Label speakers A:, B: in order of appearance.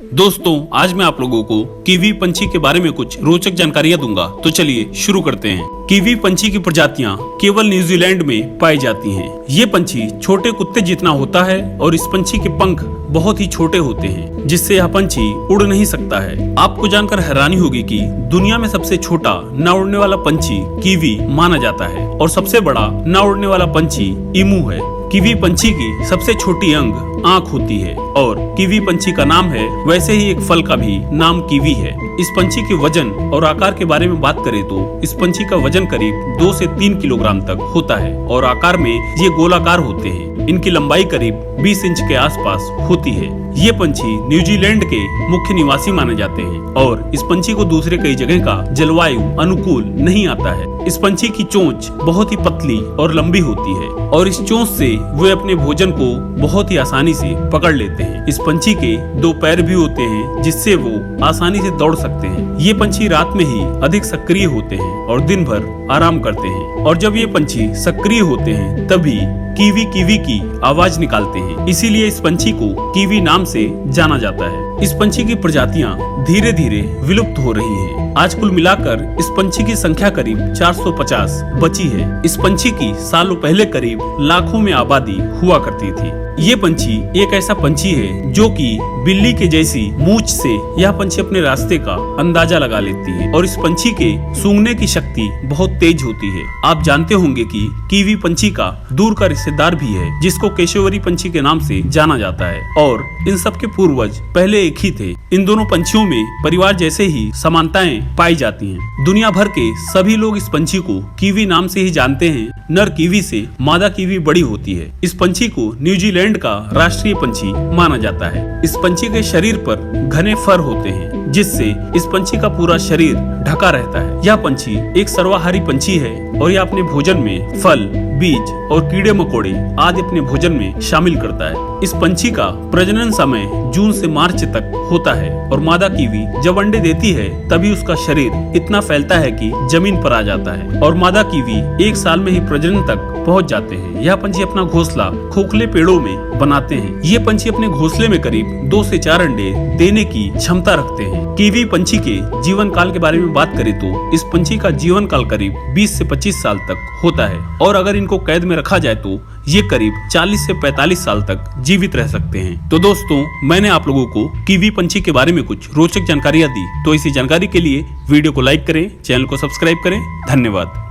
A: दोस्तों, आज मैं आप लोगों को कीवी पंछी के बारे में कुछ रोचक जानकारियां दूंगा। तो चलिए शुरू करते हैं। कीवी पंछी की प्रजातियां केवल न्यूजीलैंड में पाई जाती हैं। ये पंछी छोटे कुत्ते जितना होता है और इस पंछी के पंख बहुत ही छोटे होते हैं, जिससे यह पंछी उड़ नहीं सकता है। आपको जानकर हैरानी होगी कि दुनिया में सबसे छोटा न उड़ने वाला पंछी कीवी माना जाता है और सबसे बड़ा न उड़ने वाला पंछी ईमू है। कीवी पंछी की सबसे छोटी अंग आंख होती है और कीवी पंछी का नाम है, वैसे ही एक फल का भी नाम कीवी है। इस पंछी के वजन और आकार के बारे में बात करें तो इस पंछी का वजन करीब 2 से 3 किलोग्राम तक होता है और आकार में ये गोलाकार होते हैं। इनकी लंबाई करीब 20 इंच के आसपास होती है। ये पंछी न्यूजीलैंड के मुख्य निवासी माने जाते हैं और इस पंछी को दूसरे कई जगह का जलवायु अनुकूल नहीं आता है। इस पंछी की चोंच बहुत ही पतली और लंबी होती है और इस चोंच से वे अपने भोजन को बहुत ही आसानी से पकड़ लेते हैं। इस पंछी के 2 पैर भी होते हैं, जिससे वो आसानी से दौड़ सकते हैं। ये पंछी रात में ही अधिक सक्रिय होते हैं और दिन भर आराम करते हैं और जब ये पंछी सक्रिय होते हैं तभी कीवी कीवी की आवाज निकालते हैं। इसीलिए इस पंछी को कीवी नाम से जाना जाता है। इस पंछी की प्रजातियां धीरे धीरे विलुप्त हो रही हैं। आज कुल मिलाकर इस पंछी की संख्या करीब 450 बची है। इस पंछी की सालों पहले करीब लाखों में आबादी हुआ करती थी। ये पंछी एक ऐसा पंछी है जो कि बिल्ली के जैसी मूंछ से यह पंछी अपने रास्ते का अंदाजा लगा लेती है और इस पंछी के सूंघने की शक्ति बहुत तेज होती है। आप जानते होंगे कि कीवी पंछी का दूर का रिश्तेदार भी है, जिसको केशवरी पंछी के नाम से जाना जाता है और इन सब के पूर्वज पहले एक ही थे। इन दोनों पंछियों में परिवार जैसे ही समानताएं पाई जाती हैं। दुनिया भर के सभी लोग इस पंछी को कीवी नाम से ही जानते हैं। नर कीवी से मादा कीवी बड़ी होती है। इस पंछी को न्यूजीलैंड का राष्ट्रीय पंछी माना जाता है। इस पंछी के शरीर पर घने फर होते हैं, जिससे इस पंछी का पूरा शरीर ढका रहता है। यह पंछी एक सर्वाहारी पंछी है और यह अपने भोजन में फल, बीज और कीड़े मकोड़े आदि अपने भोजन में शामिल करता है। इस पंछी का प्रजनन समय जून से मार्च तक होता है और मादा कीवी जब अंडे देती है तभी उसका शरीर इतना फैलता है कि जमीन पर आ जाता है और मादा कीवी 1 साल में ही प्रजनन तक पहुंच जाते हैं। यह पंछी अपना घोंसला खोखले पेड़ों में बनाते हैं। ये पंछी अपने घोंसले में करीब 2 से 4 अंडे देने की क्षमता रखते हैं। कीवी पंछी के जीवन काल के बारे में बात करें तो इस पंछी का जीवन काल करीब 20 से 25 साल तक होता है और अगर इनको कैद में रखा जाए तो ये करीब 40 से 45 साल तक जीवित रह सकते हैं। तो दोस्तों, मैंने आप लोगों को कीवी पंछी के बारे में कुछ रोचक जानकारियां दी। तो इसी जानकारी के लिए वीडियो को लाइक करें, चैनल को सब्सक्राइब करें। धन्यवाद।